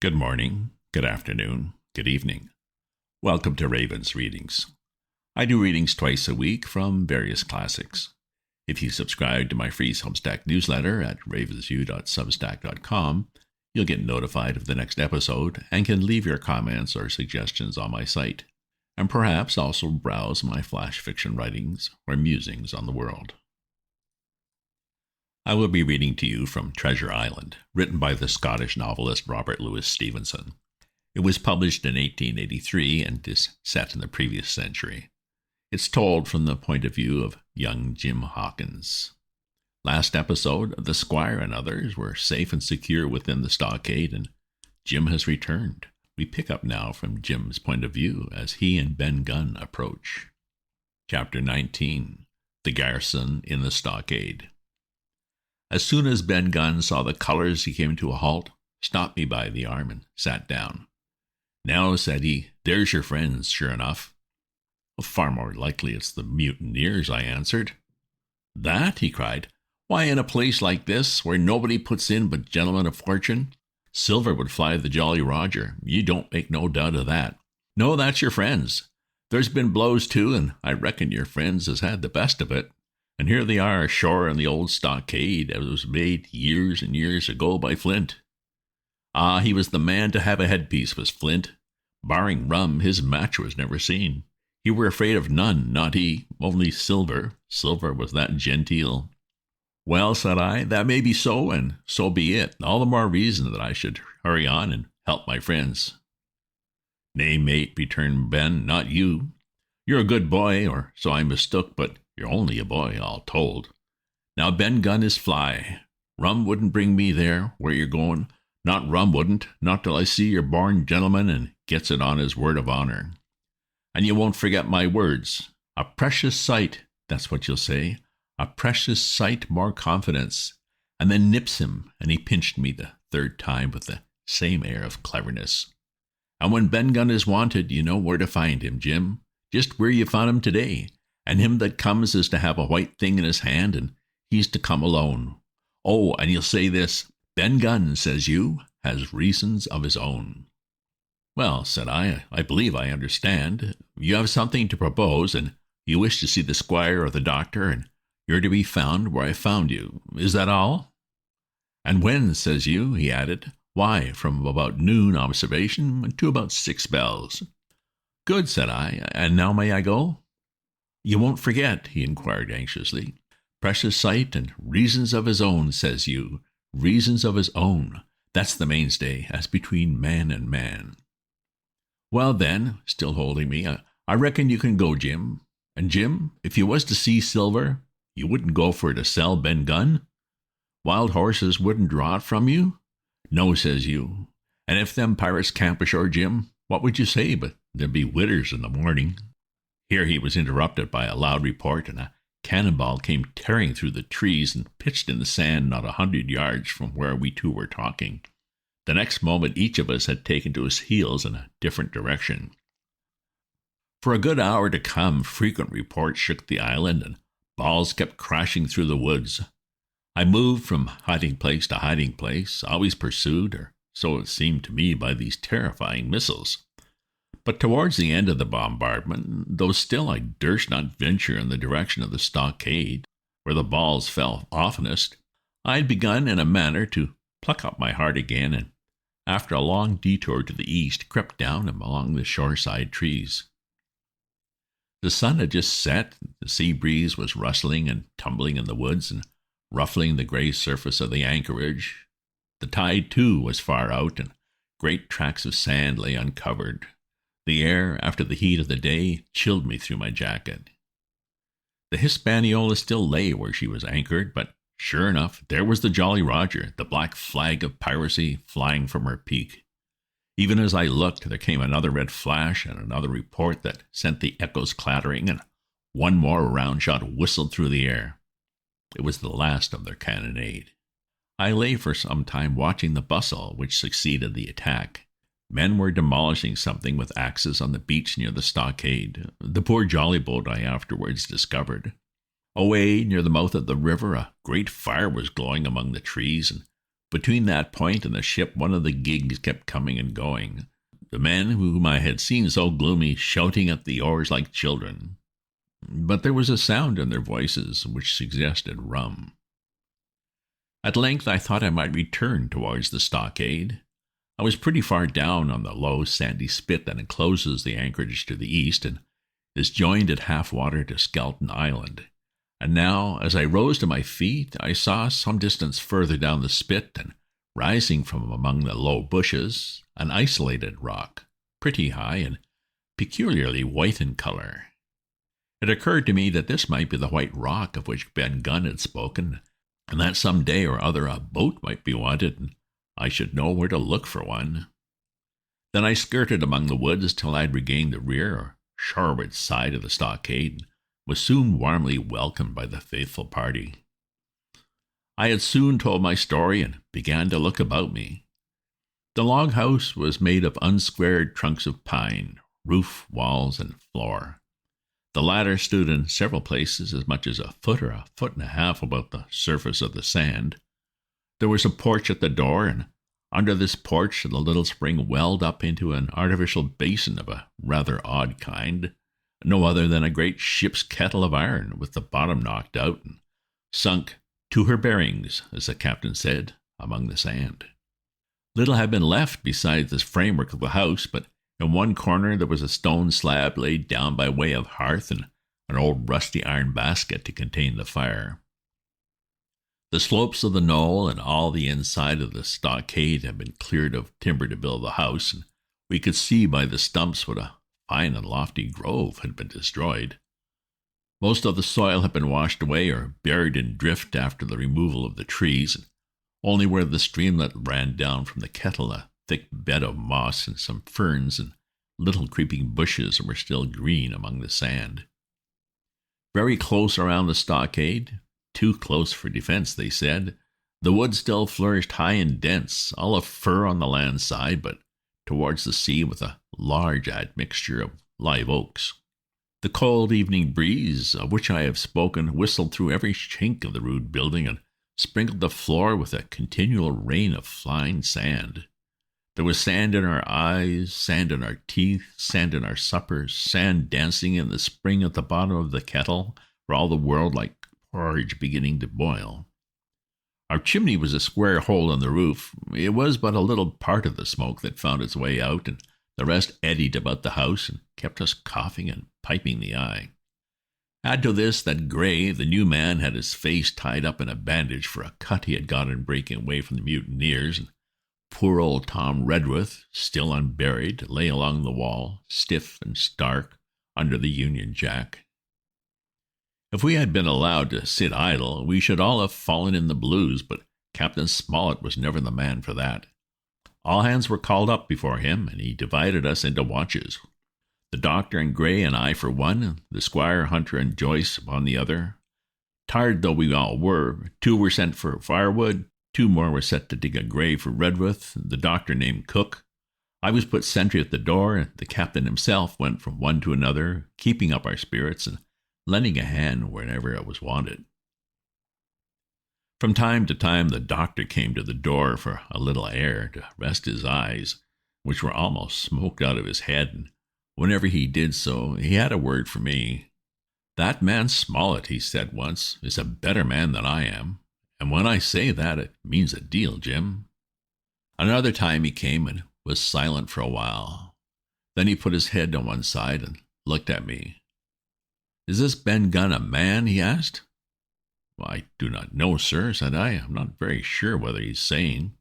Good morning, good afternoon, good evening. Welcome to Raven's Readings. I do readings twice a week from various classics. If you subscribe to my free Substack newsletter at ravensview.substack.com, you'll get notified of the next episode and can leave your comments or suggestions on my site, and perhaps also browse my flash fiction writings or musings on the world. I will be reading to you from Treasure Island, written by the Scottish novelist Robert Louis Stevenson. It was published in 1883 and is set in the previous century. It's told from the point of view of young Jim Hawkins. Last episode, the squire and others were safe and secure within the stockade, and Jim has returned. We pick up now from Jim's point of view as he and Ben Gunn approach. Chapter 19, The Garrison in the Stockade. As soon as Ben Gunn saw the colors, he came to a halt, stopped me by the arm, and sat down. "Now," said he, "there's your friends, sure enough." "Well, far more likely it's the mutineers," I answered. "That?" he cried. "Why, in a place like this, where nobody puts in but gentlemen of fortune, silver would fly the Jolly Roger. You don't make no doubt of that. No, that's your friends. There's been blows too, and I reckon your friends has had the best of it. And here they are ashore in the old stockade that was made years and years ago by Flint. Ah, he was the man to have a headpiece, was Flint. Barring rum, his match was never seen. He were afraid of none, not he, only silver. Silver was that genteel." "Well," said I, "that may be so, and so be it. All the more reason that I should hurry on and help my friends." "Nay, mate," returned Ben, "not you. You're a good boy, or so I mistook, but you're only a boy, all told. Now, Ben Gunn is fly. Rum wouldn't bring me there, where you're going. Not rum wouldn't, not till I see you're born gentleman and gets it on his word of honor. And you won't forget my words. A precious sight, that's what you'll say. A precious sight more confidence." And then nips him, and he pinched me the third time with the same air of cleverness. "And when Ben Gunn is wanted, you know where to find him, Jim. Just where you found him today. And him that comes is to have a white thing in his hand, and he's to come alone. Oh, and you'll say this, 'Ben Gunn,' says you, 'has reasons of his own.'" "Well," said I believe I understand. You have something to propose, and you wish to see the squire or the doctor, and you're to be found where I found you. Is that all?" "And when," says you, he added. "Why, from about noon observation to about 6 bells. "Good," said I. "And now may I go?" "You won't forget?" he inquired anxiously. "Precious sight and reasons of his own," says you. "Reasons of his own. That's the mainstay, as between man and man." "Well, then," still holding me, I reckon you can go, Jim. And, Jim, if you was to see silver, you wouldn't go for to sell Ben Gunn? Wild horses wouldn't draw it from you? No, says you. And if them pirates camp ashore, Jim, what would you say but there'd be widders in the morning?" Here he was interrupted by a loud report, and a cannonball came tearing through the trees and pitched in the sand not 100 yards from where we two were talking. The next moment each of us had taken to his heels in a different direction. For a good hour to come, frequent reports shook the island, and balls kept crashing through the woods. I moved from hiding place to hiding place, always pursued, or so it seemed to me, by these terrifying missiles. But towards the end of the bombardment, though still I durst not venture in the direction of the stockade, where the balls fell oftenest, I had begun in a manner to pluck up my heart again, and after a long detour to the east, crept down among the shoreside trees. The sun had just set, the sea breeze was rustling and tumbling in the woods and ruffling the gray surface of the anchorage. The tide, too, was far out, and great tracts of sand lay uncovered. The air, after the heat of the day, chilled me through my jacket. The Hispaniola still lay where she was anchored, but sure enough, there was the Jolly Roger, the black flag of piracy, flying from her peak. Even as I looked, there came another red flash and another report that sent the echoes clattering, and one more round shot whistled through the air. It was the last of their cannonade. I lay for some time watching the bustle which succeeded the attack. Men were demolishing something with axes on the beach near the stockade, the poor jolly boat I afterwards discovered. Away near the mouth of the river, a great fire was glowing among the trees, and Between that point and the ship, one of the gigs kept coming and going, the men whom I had seen so gloomy shouting at the oars like children. But there was a sound in their voices which suggested rum. At length I thought I might return towards the stockade. I was pretty far down on the low sandy spit that encloses the anchorage to the east and is joined at half water to Skelton Island. And now, as I rose to my feet, I saw some distance further down the spit, and rising from among the low bushes, an isolated rock, pretty high and peculiarly white in color. It occurred to me that this might be the white rock of which Ben Gunn had spoken, and that some day or other a boat might be wanted, and I should know where to look for one. Then I skirted among the woods till I had regained the rear or shoreward side of the stockade, and was soon warmly welcomed by the faithful party. I had soon told my story and began to look about me. The log house was made of unsquared trunks of pine, roof, walls, and floor. The latter stood in several places as much as a foot or a foot and a half above the surface of the sand. There was a porch at the door, and under this porch the little spring welled up into an artificial basin of a rather odd kind, no other than a great ship's kettle of iron, with the bottom knocked out and sunk to her bearings, as the captain said, among the sand. Little had been left besides this framework of the house, but in one corner there was a stone slab laid down by way of hearth and an old rusty iron basket to contain the fire. The slopes of the knoll and all the inside of the stockade had been cleared of timber to build the house, and we could see by the stumps what a fine and lofty grove had been destroyed. Most of the soil had been washed away or buried in drift after the removal of the trees, and only where the streamlet ran down from the kettle a thick bed of moss and some ferns and little creeping bushes were still green among the sand. Very close around the stockade, too close for defense, they said, the wood still flourished high and dense, all of fir on the land side, but towards the sea with a large admixture of live oaks. The cold evening breeze, of which I have spoken, whistled through every chink of the rude building and sprinkled the floor with a continual rain of flying sand. There was sand in our eyes, sand in our teeth, sand in our suppers, sand dancing in the spring at the bottom of the kettle, for all the world like porridge beginning to boil. Our chimney was a square hole in the roof. It was but a little part of the smoke that found its way out, and the rest eddied about the house and kept us coughing and piping the eye. Add to this that Gray, the new man, had his face tied up in a bandage for a cut he had got in breaking away from the mutineers, and poor old Tom Redruth, still unburied, lay along the wall, stiff and stark, under the Union Jack. If we had been allowed to sit idle, we should all have fallen in the blues, but Captain Smollett was never the man for that. All hands were called up before him, and he divided us into watches. The doctor and Gray and I for one, the squire, Hunter, and Joyce upon the other. Tired though we all were, 2 were sent for firewood, 2 more were set to dig a grave for Redruth, the doctor named Cook. I was put sentry at the door, and the captain himself went from one to another, keeping up our spirits and lending a hand whenever it was wanted. From time to time the doctor came to the door for a little air to rest his eyes, which were almost smoked out of his head, and whenever he did so, he had a word for me. "That man Smollett," he said once, "is a better man than I am, and when I say that, it means a deal, Jim." Another time he came and was silent for a while. Then he put his head on one side and looked at me. "Is this Ben Gunn a man?" he asked. "I do not know, sir," said I. "I'm not very sure whether he's sane."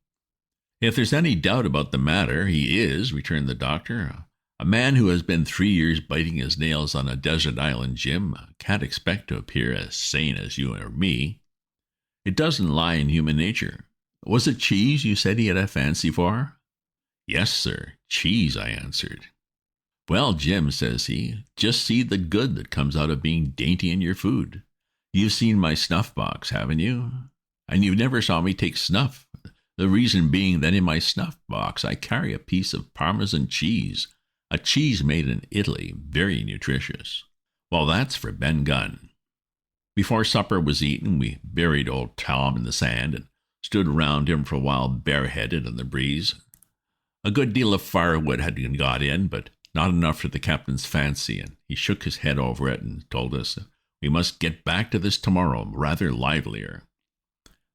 "If there's any doubt about the matter, he is," returned the doctor. "A man who has been 3 years biting his nails on a desert island, Jim, can't expect to appear as sane as you or me. It doesn't lie in human nature. Was it cheese you said he had a fancy for?" "Yes, sir, cheese," I answered. "Well, Jim," says he, "just see the good that comes out of being dainty in your food. You've seen my snuff box, haven't you? And you never saw me take snuff. The reason being that in my snuff box I carry a piece of Parmesan cheese, a cheese made in Italy, very nutritious. Well, that's for Ben Gunn." Before supper was eaten, we buried old Tom in the sand and stood around him for a while bareheaded in the breeze. A good deal of firewood had been got in, but not enough for the captain's fancy, and he shook his head over it and told us we must get back to this tomorrow, rather livelier.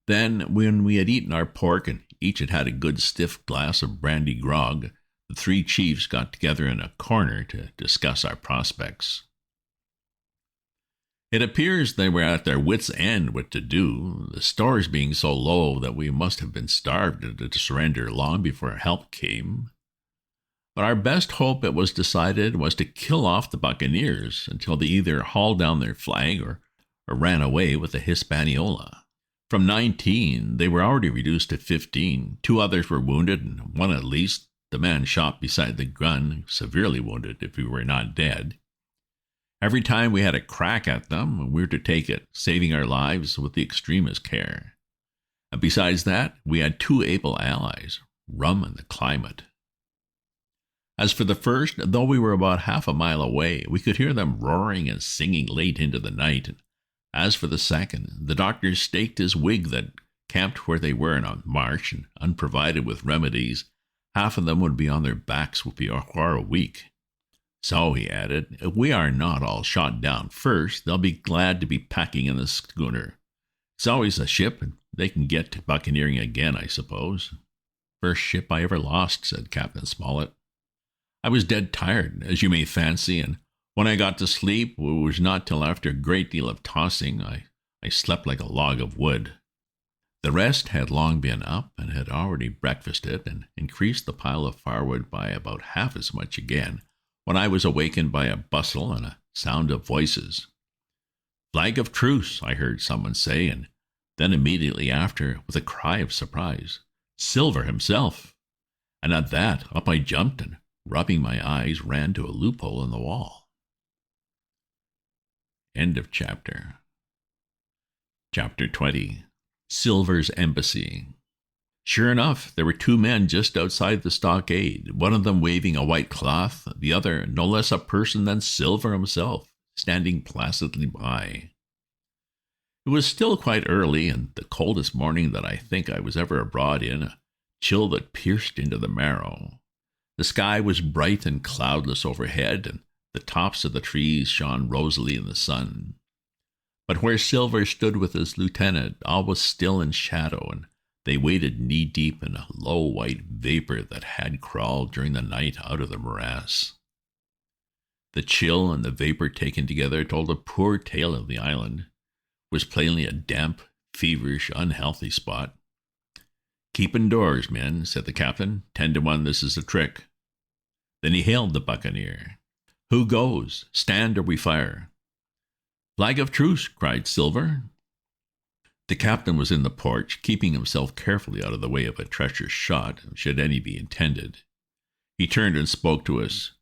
Then, when we had eaten our pork and each had had a good stiff glass of brandy grog, the three chiefs got together in a corner to discuss our prospects. It appears they were at their wits' end what to do, the stores being so low that we must have been starved to surrender long before help came. But our best hope, it was decided, was to kill off the buccaneers until they either hauled down their flag or ran away with the Hispaniola. From 19, they were already reduced to 15. 2 others were wounded, and one at least, the man shot beside the gun, severely wounded if he were not dead. Every time we had a crack at them, we were to take it, saving our lives with the extremest care. And besides that, we had 2 able allies, rum and the climate. As for the first, though we were about half a mile away, we could hear them roaring and singing late into the night. And as for the second, the doctor staked his wig that camped where they were in a marsh, and unprovided with remedies, half of them would be on their backs before a week. So, he added, if we are not all shot down first, they'll be glad to be packing in the schooner. It's always a ship, and they can get to buccaneering again, I suppose. First ship I ever lost, said Captain Smollett. I was dead tired, as you may fancy, and when I got to sleep, it was not till after a great deal of tossing, I slept like a log of wood. The rest had long been up, and had already breakfasted, and increased the pile of firewood by about half as much again, when I was awakened by a bustle and a sound of voices. Flag of truce, I heard someone say, and then immediately after, with a cry of surprise, Silver himself. And at that, up I jumped, and rubbing my eyes, ran to a loophole in the wall. End of chapter. Chapter 20. Silver's Embassy. Sure enough, there were 2 men just outside the stockade, one of them waving a white cloth, the other no less a person than Silver himself, standing placidly by. It was still quite early, and the coldest morning that I think I was ever abroad in, a chill that pierced into the marrow. The sky was bright and cloudless overhead, and the tops of the trees shone rosily in the sun. But where Silver stood with his lieutenant, all was still in shadow, and they waded knee-deep in a low white vapor that had crawled during the night out of the morass. The chill and the vapor taken together told a poor tale of the island. It was plainly a damp, feverish, unhealthy spot. "Keep indoors, men," said the captain. 10 to 1, this is a trick. Then he hailed the buccaneer. "Who goes? Stand or we fire." "Flag of truce," cried Silver. The captain was in the porch, keeping himself carefully out of the way of a treacherous shot, should any be intended. He turned and spoke to us.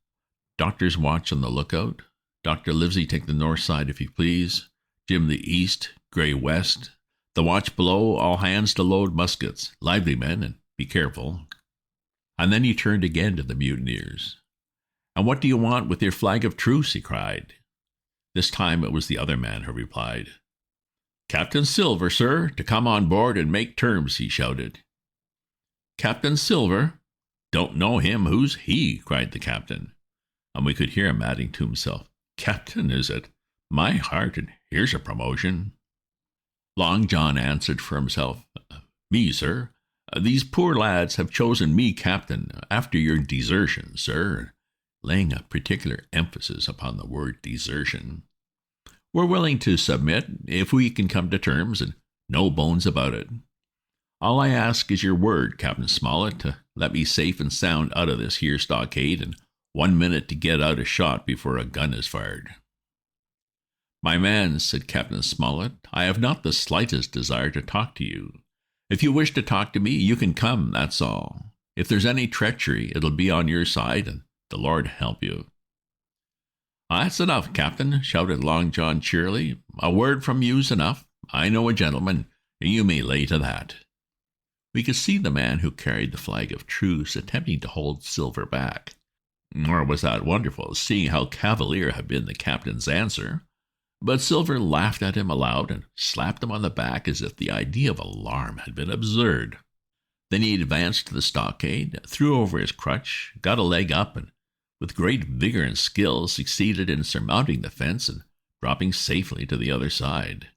"Doctor's watch on the lookout. Dr. Livesey take the north side, if you please. Jim the east, Gray west. The watch below, all hands to load muskets. Lively, men, and be careful." And then he turned again to the mutineers. "And what do you want with your flag of truce?" he cried. This time it was the other man who replied. "Captain Silver, sir, to come on board and make terms," he shouted. "Captain Silver? Don't know him. Who's he?" cried the captain. And we could hear him adding to himself, "Captain, is it? My heart, and here's a promotion." Long John answered for himself, "Me, sir. These poor lads have chosen me captain after your desertion, sir," laying a particular emphasis upon the word desertion. "We're willing to submit, if we can come to terms, and no bones about it. All I ask is your word, Captain Smollett, to let me safe and sound out of this here stockade, and 1 minute to get out a shot before a gun is fired." "My man," said Captain Smollett, "I have not the slightest desire to talk to you. If you wish to talk to me, you can come, that's all. If there's any treachery, it'll be on your side, and the Lord help you." "That's enough, Captain," shouted Long John cheerily. "A word from you's enough. I know a gentleman. You may lay to that." We could see the man who carried the flag of truce attempting to hold Silver back. Nor was that wonderful, seeing how cavalier had been the captain's answer. But Silver laughed at him aloud and slapped him on the back as if the idea of alarm had been absurd. Then he advanced to the stockade, threw over his crutch, got a leg up, and with great vigor and skill succeeded in surmounting the fence and dropping safely to the other side.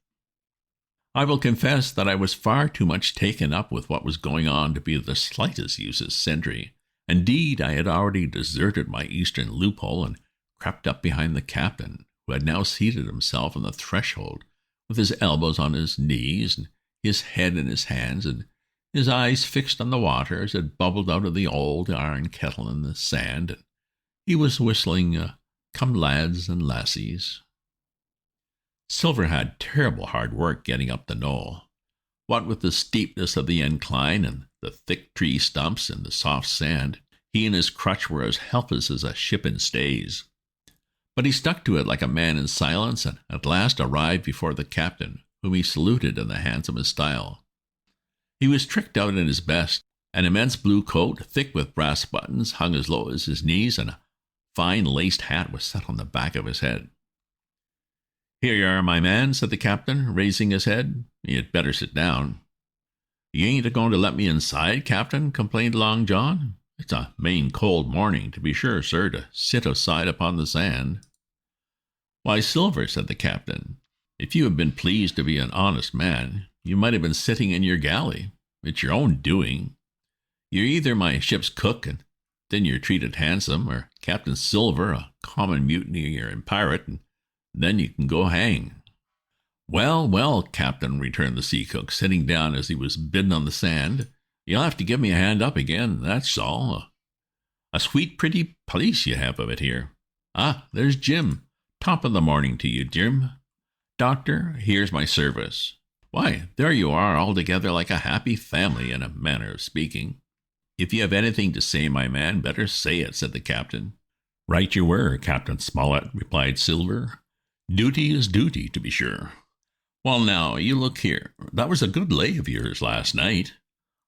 I will confess that I was far too much taken up with what was going on to be of the slightest use as sentry. Indeed, I had already deserted my eastern loophole and crept up behind the captain, who had now seated himself on the threshold, with his elbows on his knees, and his head in his hands, and his eyes fixed on the water as it bubbled out of the old iron kettle in the sand. He was whistling, "Come Lads and Lassies." Silver had terrible hard work getting up the knoll. What with the steepness of the incline and the thick tree stumps and the soft sand, he and his crutch were as helpless as a ship in stays. But he stuck to it like a man in silence, and at last arrived before the captain, whom he saluted in the handsomest style. He was tricked out in his best. An immense blue coat, thick with brass buttons, hung as low as his knees, and a fine laced hat was set on the back of his head. "Here you are, my man," said the captain, raising his head. "You had better sit down." "You ain't a-going to let me inside, Captain?" complained Long John. "It's a main cold morning, to be sure, sir, to sit outside upon the sand." "Why, Silver," said the captain, "if you had been pleased to be an honest man, you might have been sitting in your galley. It's your own doing. You're either my ship's cook, and then you're treated handsome, or Captain Silver, a common mutineer and pirate, and then you can go hang." "Well, well, Captain," returned the sea cook, sitting down as he was bidden on the sand, "you'll have to give me a hand up again, that's all. A sweet pretty place you have of it here. Ah, there's Jim. Top of the morning to you, Jim. Doctor, here's my service. Why, there you are, all together like a happy family, in a manner of speaking." "If you have anything to say, my man, better say it," said the captain. "Right you were, Captain Smollett," replied Silver. "Duty is duty, to be sure. Well, now, you look here. That was a good lay of yours last night."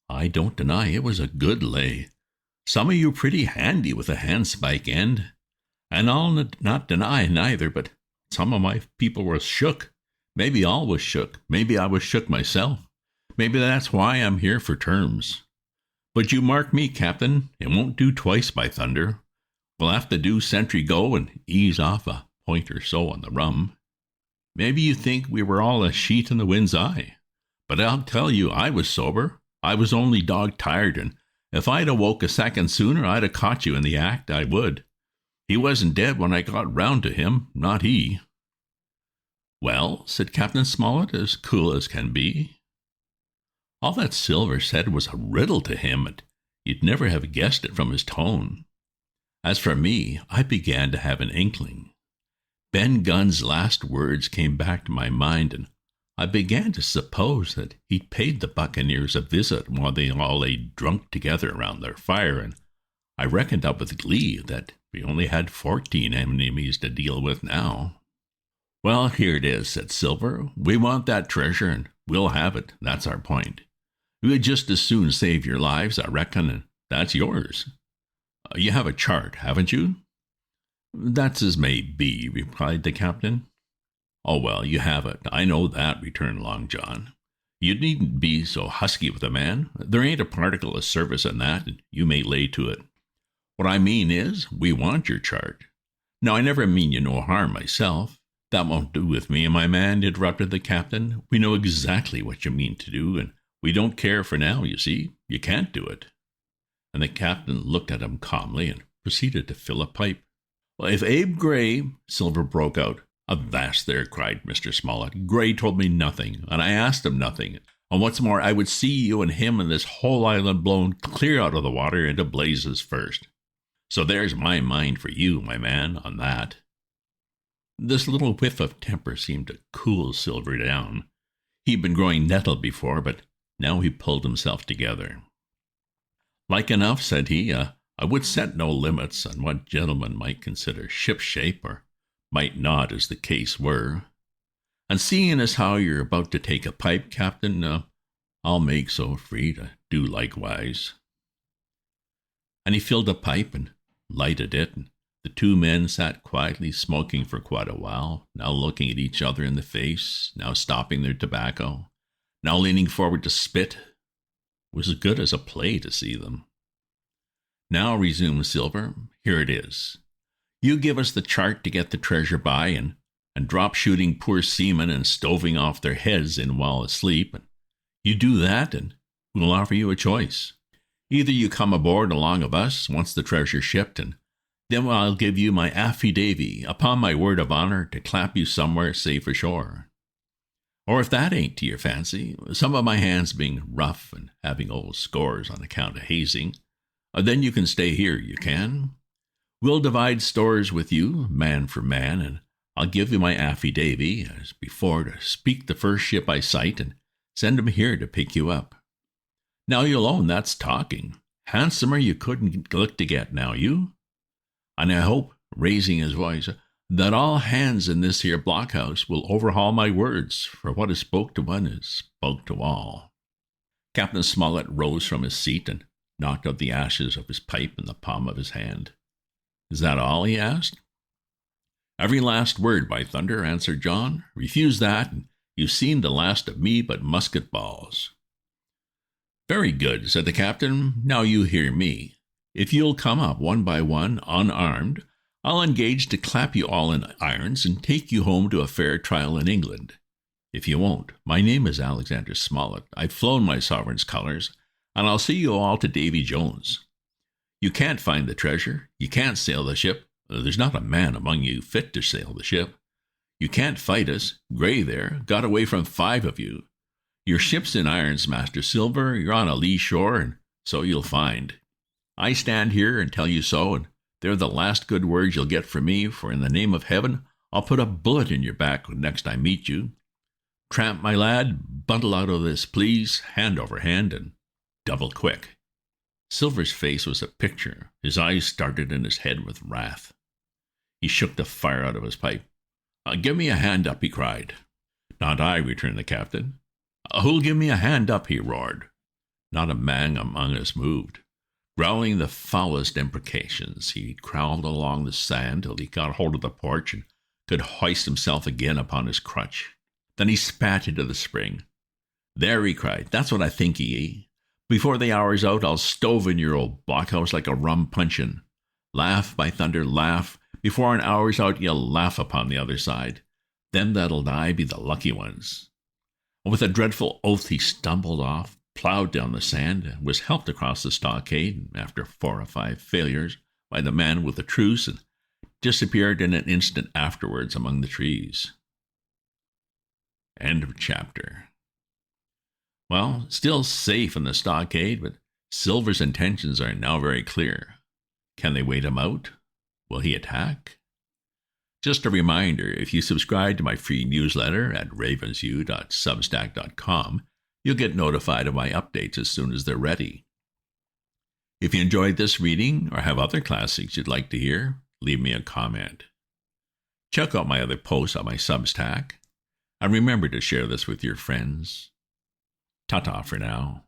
"I don't deny it was a good lay. Some of you pretty handy with a handspike end. And I'll not deny neither, but some of my people was shook. Maybe all was shook. Maybe I was shook myself. Maybe that's why I'm here for terms. But you mark me, Captain, it won't do twice, by thunder. We'll have to do sentry go and ease off a point or so on the rum. Maybe you think we were all a sheet in the wind's eye. But I'll tell you I was sober. I was only dog-tired, and if I'd awoke a second sooner, I'd have caught you in the act, I would. He wasn't dead when I got round to him, not he." "Well," said Captain Smollett, as cool as can be. All that Silver said was a riddle to him, and you'd never have guessed it from his tone. As for me, I began to have an inkling. Ben Gunn's last words came back to my mind, and I began to suppose that he'd paid the buccaneers a visit while they all lay drunk together around their fire, and I reckoned up with glee that we only had 14 enemies to deal with now. "Well, here it is," said Silver. "We want that treasure, and we'll have it. That's our point. We'd just as soon save your lives, I reckon, and that's yours. You have a chart, haven't you?" "That's as may be," replied the captain. "Oh, well, you have it. I know that," returned Long John. "You needn't be so husky with a man. There ain't a particle of service in that, and you may lay to it. What I mean is, we want your chart. Now, I never mean you no harm myself. That won't do with me, my man," interrupted the captain. "We know exactly what you mean to do, and we don't care for now, you see. You can't do it." And the captain looked at him calmly and proceeded to fill a pipe. "Well, if Abe Gray," Silver broke out. "Avast there," cried Mr. Smollett. "Gray told me nothing, and I asked him nothing. And what's more, I would see you and him and this whole island blown clear out of the water into blazes first. So there's my mind for you, my man, on that." This little whiff of temper seemed to cool Silver down. He'd been growing nettled before, but now he pulled himself together. "Like enough," said he, I would set no limits on what gentlemen might consider ship-shape, or might not, as the case were. And seeing as how you're about to take a pipe, Captain, I'll make so free to do likewise." And he filled a pipe and lighted it, and The two men sat quietly smoking for quite a while, now looking at each other in the face, now stopping their tobacco, now leaning forward to spit. It was as good as a play to see them. "Now," resumed Silver, "here it is. You give us the chart to get the treasure by, and drop shooting poor seamen and stoving off their heads in while asleep. And you do that, and we'll offer you a choice. Either you come aboard along of us once the treasure's shipped, and then I'll give you my affidavy, upon my word of honor, to clap you somewhere safe ashore. Or if that ain't to your fancy, some of my hands being rough and having old scores on account of hazing, then you can stay here, you can. We'll divide stores with you, man for man, and I'll give you my affidavy, as before, to speak the first ship I sight, and send 'em here to pick you up. Now you'll own that's talking. Handsomer you couldn't look to get, now you. And I hope," raising his voice, "that all hands in this here blockhouse will overhaul my words, for what is spoke to one is spoke to all." Captain Smollett rose from his seat and knocked out the ashes of his pipe in the palm of his hand. "Is that all?" he asked. "Every last word, by thunder," answered John. "Refuse that, and you've seen the last of me but musket balls." "Very good," said the captain. "Now you hear me. If you'll come up one by one, unarmed, I'll engage to clap you all in irons and take you home to a fair trial in England. If you won't, my name is Alexander Smollett. I've flown my sovereign's colours, and I'll see you all to Davy Jones. You can't find the treasure. You can't sail the ship. There's not a man among you fit to sail the ship. You can't fight us. Gray there got away from 5 of you. Your ship's in irons, Master Silver. You're on a lee shore, and so you'll find. I stand here and tell you so, and they're the last good words you'll get from me, for in the name of heaven, I'll put a bullet in your back next I meet you. Tramp, my lad, bundle out of this, please, hand over hand, and double quick." Silver's face was a picture. His eyes started in his head with wrath. He shook the fire out of his pipe. "Give me a hand up," he cried. "Not I," returned the captain. "Who'll give me a hand up?" he roared. Not a man among us moved. Growling the foulest imprecations, he crawled along the sand till he got hold of the porch and could hoist himself again upon his crutch. Then he spat into the spring. "There," he cried, "that's what I think of ye. Before the hour's out, I'll stove in your old blockhouse like a rum puncheon. Laugh, by thunder, laugh. Before an hour's out, you'll laugh upon the other side. Them that'll die be the lucky ones." And with a dreadful oath he stumbled off, ploughed down the sand, and was helped across the stockade, after 4 or 5 failures, by the man with the truce, and disappeared in an instant afterwards among the trees. End of chapter. Well, still safe in the stockade, but Silver's intentions are now very clear. Can they wait him out? Will he attack? Just a reminder, if you subscribe to my free newsletter at ravensview.substack.com, you'll get notified of my updates as soon as they're ready. If you enjoyed this reading or have other classics you'd like to hear, leave me a comment. Check out my other posts on my Substack, and remember to share this with your friends. Ta-ta for now.